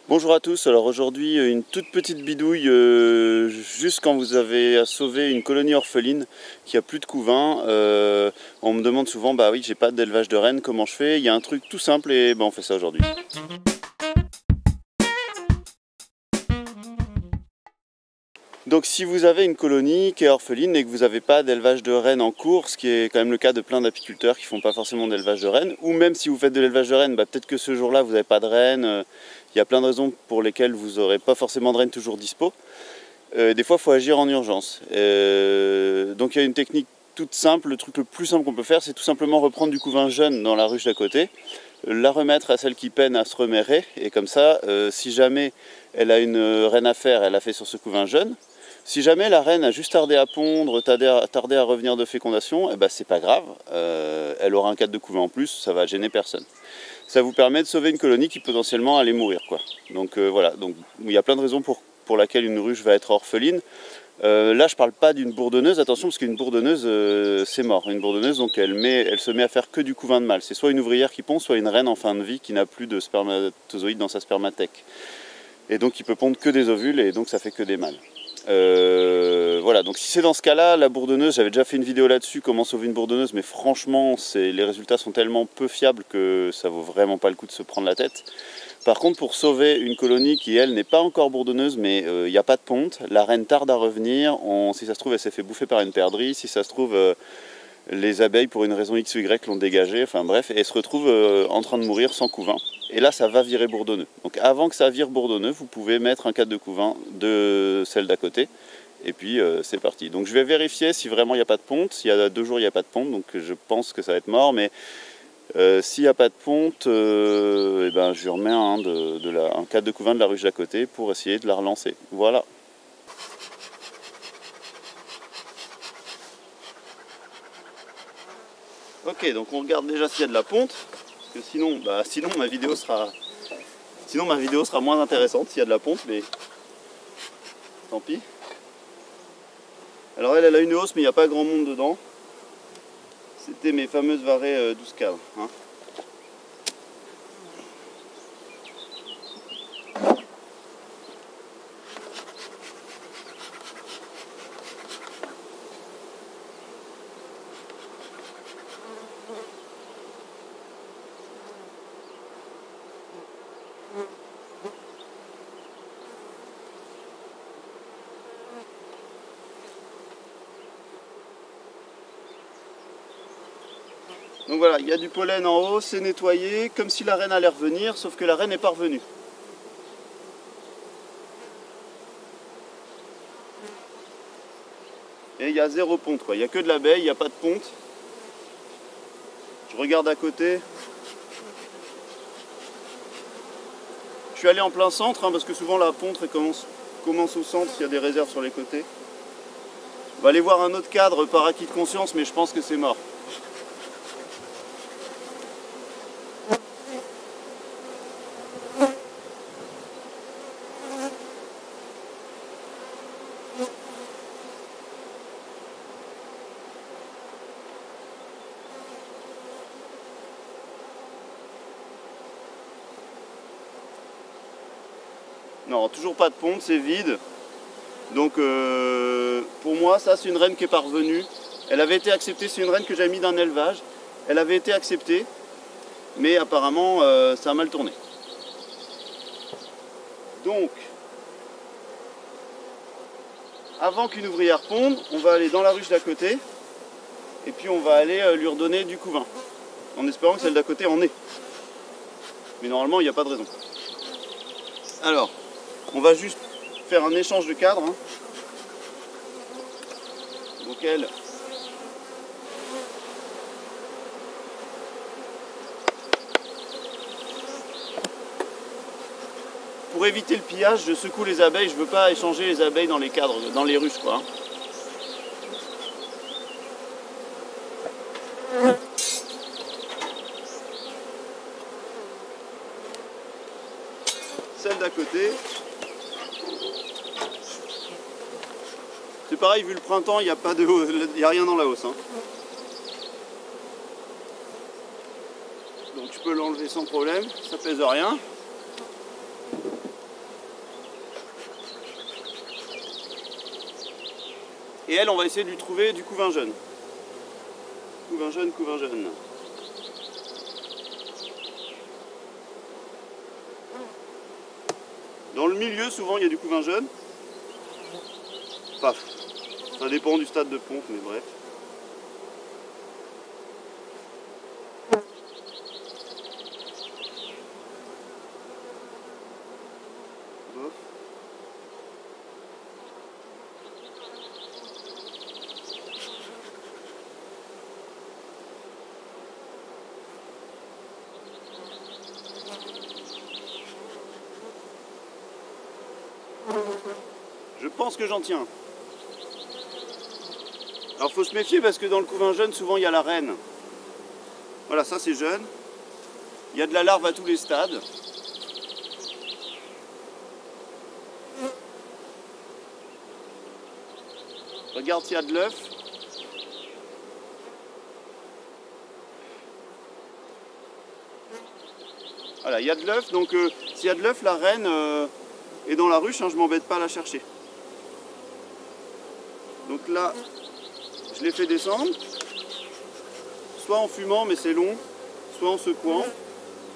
Bonjour à tous, alors aujourd'hui une toute petite bidouille juste quand vous avez à sauver une colonie orpheline qui a plus de couvain. On me demande souvent, bah oui j'ai pas d'élevage de rennes, comment je fais? Il y a un truc tout simple et on fait ça aujourd'hui. Donc si vous avez une colonie qui est orpheline et que vous n'avez pas d'élevage de rennes en cours, ce qui est quand même le cas de plein d'apiculteurs qui font pas forcément d'élevage de rennes, ou même si vous faites de l'élevage de rennes, peut-être que ce jour-là vous n'avez pas de rennes, il y a plein de raisons pour lesquelles vous n'aurez pas forcément de rennes toujours dispo. Des fois il faut agir en urgence. Donc il y a une technique toute simple, le truc le plus simple qu'on peut faire, c'est tout simplement reprendre du couvain jeune dans la ruche d'à côté, la remettre à celle qui peine à se remérer, et comme ça, si jamais elle a une reine à faire, elle la fait sur ce couvain jeune. Si jamais la reine a juste tardé à pondre, tardé à revenir de fécondation, c'est pas grave, elle aura un cadre de couvain en plus, ça va gêner personne. Ça vous permet de sauver une colonie qui potentiellement allait mourir, quoi. Donc voilà, donc il y a plein de raisons pour laquelle une ruche va être orpheline. Là je parle pas d'une bourdonneuse, attention parce qu'une bourdonneuse c'est mort. Une bourdonneuse donc elle se met à faire que du couvain de mâle. C'est soit une ouvrière qui pond, soit une reine en fin de vie qui n'a plus de spermatozoïdes dans sa spermathèque. Et donc il peut pondre que des ovules et donc ça fait que des mâles. Voilà, donc si c'est dans ce cas-là, la bourdonneuse, j'avais déjà fait une vidéo là-dessus, comment sauver une bourdonneuse, mais franchement, les résultats sont tellement peu fiables que ça vaut vraiment pas le coup de se prendre la tête. Par contre, pour sauver une colonie qui, elle, n'est pas encore bourdonneuse, mais il n'y a pas de ponte, la reine tarde à revenir, si ça se trouve, elle s'est fait bouffer par une perdrix, si ça se trouve, les abeilles, pour une raison X ou Y, l'ont dégagée, enfin bref, et elle se retrouve en train de mourir sans couvain. Et là, ça va virer bourdonneux. Donc avant que ça vire bourdonneux, vous pouvez mettre un cadre de couvain de celle d'à côté. Et puis c'est parti. Donc je vais vérifier si vraiment il n'y a pas de ponte. S'il y a 2 jours il n'y a pas de ponte, donc je pense que ça va être mort. Mais s'il n'y a pas de ponte, je lui remets un cadre de couvain de la ruche d'à côté pour essayer de la relancer. Voilà. Ok, donc on regarde déjà s'il y a de la ponte. Parce que sinon ma vidéo sera moins intéressante s'il y a de la ponte, mais tant pis. Alors elle a une hausse mais il n'y a pas grand monde dedans. C'était mes fameuses varées 12 cadres. Hein. Donc voilà, il y a du pollen en haut, c'est nettoyé, comme si la reine allait revenir, sauf que la reine n'est pas revenue. Et il y a 0 ponte, quoi. Il n'y a que de l'abeille, il n'y a pas de ponte. Je regarde à côté. Je suis allé en plein centre, parce que souvent la ponte commence au centre, s'il y a des réserves sur les côtés. On va aller voir un autre cadre par acquis de conscience, mais je pense que c'est mort. Non, toujours pas de ponte, c'est vide. Donc pour moi, ça c'est une reine qui est pas revenue. Elle avait été acceptée, c'est une reine que j'avais mis d'un élevage. Elle avait été acceptée, mais apparemment ça a mal tourné. Donc, avant qu'une ouvrière ponde, on va aller dans la ruche d'à côté. Et puis on va aller lui redonner du couvain. En espérant que celle d'à côté en ait. Mais normalement, il n'y a pas de raison. Alors, on va juste faire un échange de cadres. Hein. Donc elle... Pour éviter le pillage, je secoue les abeilles. Je ne veux pas échanger les abeilles dans les cadres, dans les ruches, quoi. Celle d'à côté. C'est pareil, vu le printemps, il n'y a rien dans la hausse. Hein. Donc tu peux l'enlever sans problème, ça pèse rien. Et elle, on va essayer de lui trouver du couvain jeune. Couvain jeune, couvain jeune. Dans le milieu, souvent, il y a du couvain jeune. Enfin, ça dépend du stade de ponte, mais bref. Bof. Je pense que j'en tiens. Alors faut se méfier parce que dans le couvain jeune, souvent il y a la reine. Voilà, ça c'est jeune. Il y a de la larve à tous les stades. Regarde s'il y a de l'œuf. Voilà, il y a de l'œuf, donc s'il y a de l'œuf, la reine est dans la ruche, hein, je m'embête pas à la chercher. Donc là, je l'ai fait descendre, soit en fumant, mais c'est long, soit en secouant,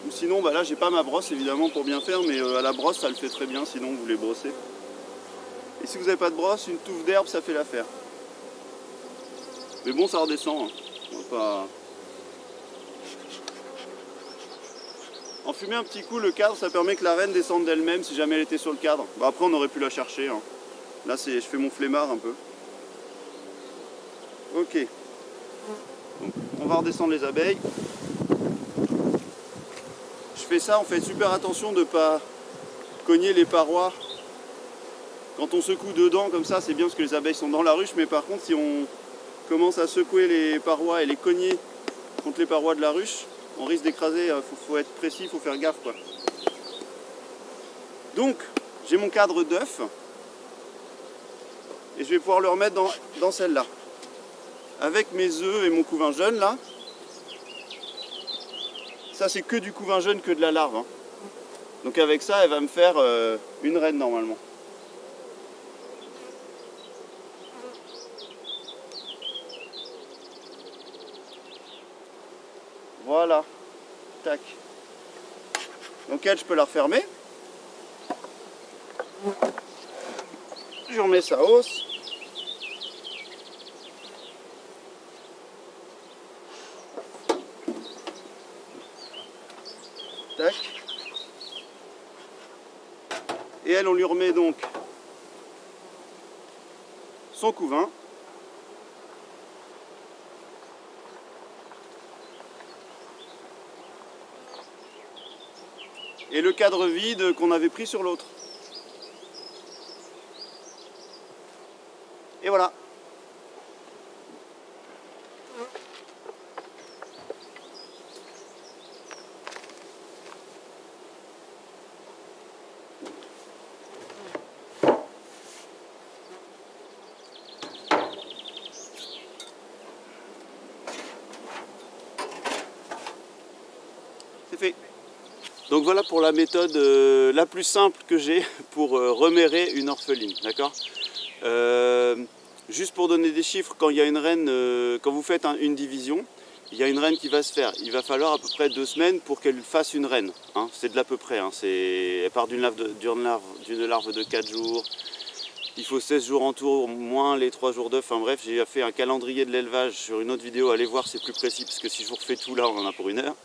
ou sinon, bah là, j'ai pas ma brosse évidemment pour bien faire, mais à la brosse, ça le fait très bien, sinon vous les brossez. Et si vous n'avez pas de brosse, une touffe d'herbe, ça fait l'affaire. Mais bon, ça redescend, hein. On va pas... Enfumer un petit coup le cadre, ça permet que la reine descende d'elle-même si jamais elle était sur le cadre. Bah après on aurait pu la chercher, hein. Là je fais mon flemmard un peu. Ok. Donc, on va redescendre les abeilles. Je fais ça, on fait super attention de ne pas cogner les parois. Quand on secoue dedans comme ça, c'est bien parce que les abeilles sont dans la ruche, mais par contre si on commence à secouer les parois et les cogner contre les parois de la ruche, on risque d'écraser, faut être précis, il faut faire gaffe quoi. Donc, j'ai mon cadre d'œuf et je vais pouvoir le remettre dans celle-là. Avec mes œufs et mon couvain jeune là. Ça c'est que du couvain jeune, que de la larve, hein. Donc avec ça, elle va me faire une reine normalement. Voilà. Tac. Donc elle, je peux la refermer. Je remets sa hausse. Tac. Et elle, on lui remet donc son couvain. Et le cadre vide qu'on avait pris sur l'autre. Et voilà. C'est fait. Donc voilà pour la méthode la plus simple que j'ai pour remérer une orpheline, d'accord. Juste pour donner des chiffres, quand il y a une reine, quand vous faites une division, il y a une reine qui va se faire. Il va falloir à peu près 2 semaines pour qu'elle fasse une reine, hein. C'est de l'à peu près, hein. Elle part d'une larve de 4 jours. Il faut 16 jours en tour, moins les 3 jours d'œuf. Enfin bref, j'ai fait un calendrier de l'élevage sur une autre vidéo. Allez voir, c'est plus précis, parce que si je vous refais tout là, on en a pour 1 heure.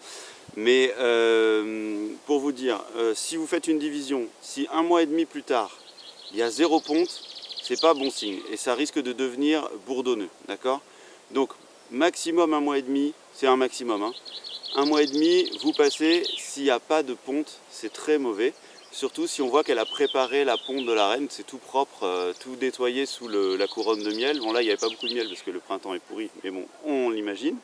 Mais pour vous dire, si vous faites une division, si 1 mois et demi plus tard, il y a 0 ponte, c'est pas bon signe. Et ça risque de devenir bourdonneux, d'accord. Donc maximum 1 mois et demi, c'est un maximum, hein. 1 mois et demi, vous passez, s'il n'y a pas de ponte, c'est très mauvais. Surtout si on voit qu'elle a préparé la ponte de la reine, c'est tout propre, tout nettoyé sous la couronne de miel. Bon là, il n'y avait pas beaucoup de miel parce que le printemps est pourri, mais bon, on l'imagine.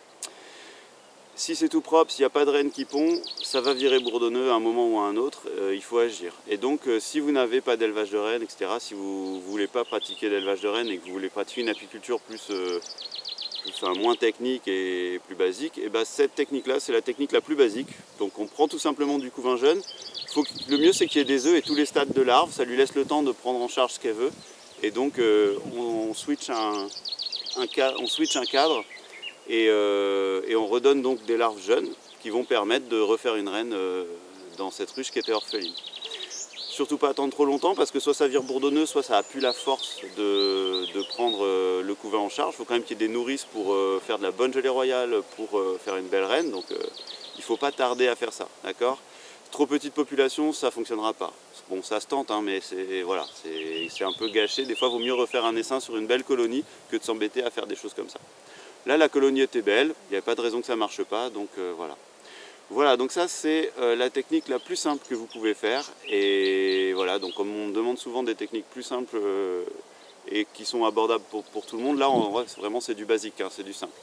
Si c'est tout propre, s'il n'y a pas de reine qui pond, ça va virer bourdonneux à un moment ou à un autre, il faut agir. Et donc si vous n'avez pas d'élevage de rennes, etc., si vous ne voulez pas pratiquer l'élevage de rennes et que vous voulez pratiquer une apiculture moins technique et plus basique, et ben cette technique-là, c'est la technique la plus basique. Donc on prend tout simplement du couvain jeune. Le mieux c'est qu'il y ait des œufs et tous les stades de larves, ça lui laisse le temps de prendre en charge ce qu'elle veut. Et donc on switch un cadre et on redonne donc des larves jeunes qui vont permettre de refaire une reine dans cette ruche qui était orpheline. Surtout pas attendre trop longtemps parce que soit ça vire bourdonneux, soit ça n'a plus la force de prendre le couvain en charge. Il faut quand même qu'il y ait des nourrices pour faire de la bonne gelée royale, pour faire une belle reine. Donc il ne faut pas tarder à faire ça, d'accord? Trop petite population, ça ne fonctionnera pas. Bon, ça se tente, hein, mais voilà, c'est un peu gâché. Des fois, il vaut mieux refaire un essaim sur une belle colonie que de s'embêter à faire des choses comme ça. Là, la colonie était belle, il n'y avait pas de raison que ça ne marche pas, donc voilà. Voilà, donc ça c'est la technique la plus simple que vous pouvez faire. Et voilà, donc comme on me demande souvent des techniques plus simples et qui sont abordables pour tout le monde, là en vrai, vraiment c'est du basique, hein, c'est du simple.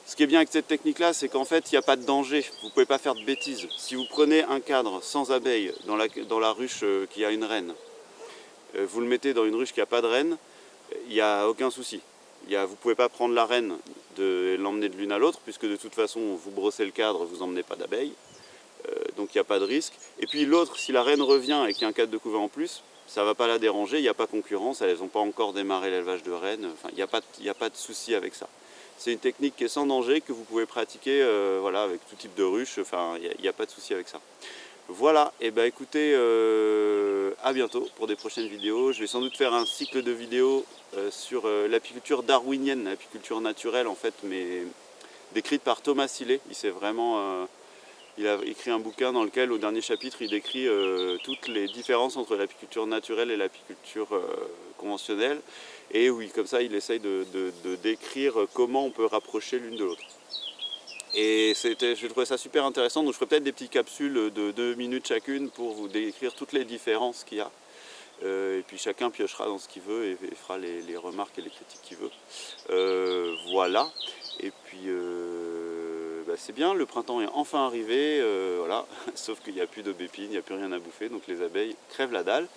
Ce qui est bien avec cette technique-là, c'est qu'en fait, il n'y a pas de danger, vous ne pouvez pas faire de bêtises. Si vous prenez un cadre sans abeilles dans la ruche qui a une reine, vous le mettez dans une ruche qui n'a pas de reine, il n'y a aucun souci. Vous ne pouvez pas prendre la reine et l'emmener de l'une à l'autre, puisque de toute façon, vous brossez le cadre, vous n'emmenez pas d'abeilles, donc il n'y a pas de risque. Et puis l'autre, si la reine revient et qu'il y a un cadre de couvain en plus, ça ne va pas la déranger, il n'y a pas concurrence, elles n'ont pas encore démarré l'élevage de rennes, enfin, il n'y a pas de souci avec ça. C'est une technique qui est sans danger, que vous pouvez pratiquer voilà, avec tout type de ruche, enfin, il n'y a pas de souci avec ça. Voilà, et ben écoutez, à bientôt pour des prochaines vidéos. Je vais sans doute faire un cycle de vidéos sur l'apiculture darwinienne, l'apiculture naturelle en fait, mais décrite par Thomas Sillet. Il a écrit un bouquin dans lequel, au dernier chapitre, il décrit toutes les différences entre l'apiculture naturelle et l'apiculture conventionnelle. Et oui, comme ça, il essaye de décrire comment on peut rapprocher l'une de l'autre. Et je trouvais ça super intéressant, donc je ferai peut-être des petites capsules de 2 minutes chacune pour vous décrire toutes les différences qu'il y a. Et puis chacun piochera dans ce qu'il veut et fera les remarques et les critiques qu'il veut. Voilà, et puis bah c'est bien, le printemps est enfin arrivé, voilà. Sauf qu'il n'y a plus d'aubépines, il n'y a plus rien à bouffer, donc les abeilles crèvent la dalle.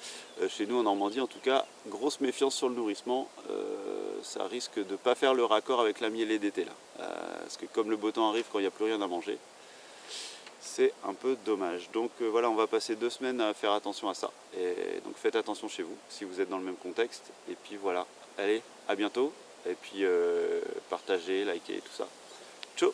Chez nous en Normandie en tout cas, grosse méfiance sur le nourrissement, ça risque de ne pas faire le raccord avec la mielée d'été là. Parce que comme le beau temps arrive quand il n'y a plus rien à manger, c'est un peu dommage. Donc voilà, on va passer 2 semaines à faire attention à ça. Et donc faites attention chez vous, si vous êtes dans le même contexte. Et puis voilà, allez, à bientôt. Et puis partagez, likez, tout ça. Ciao!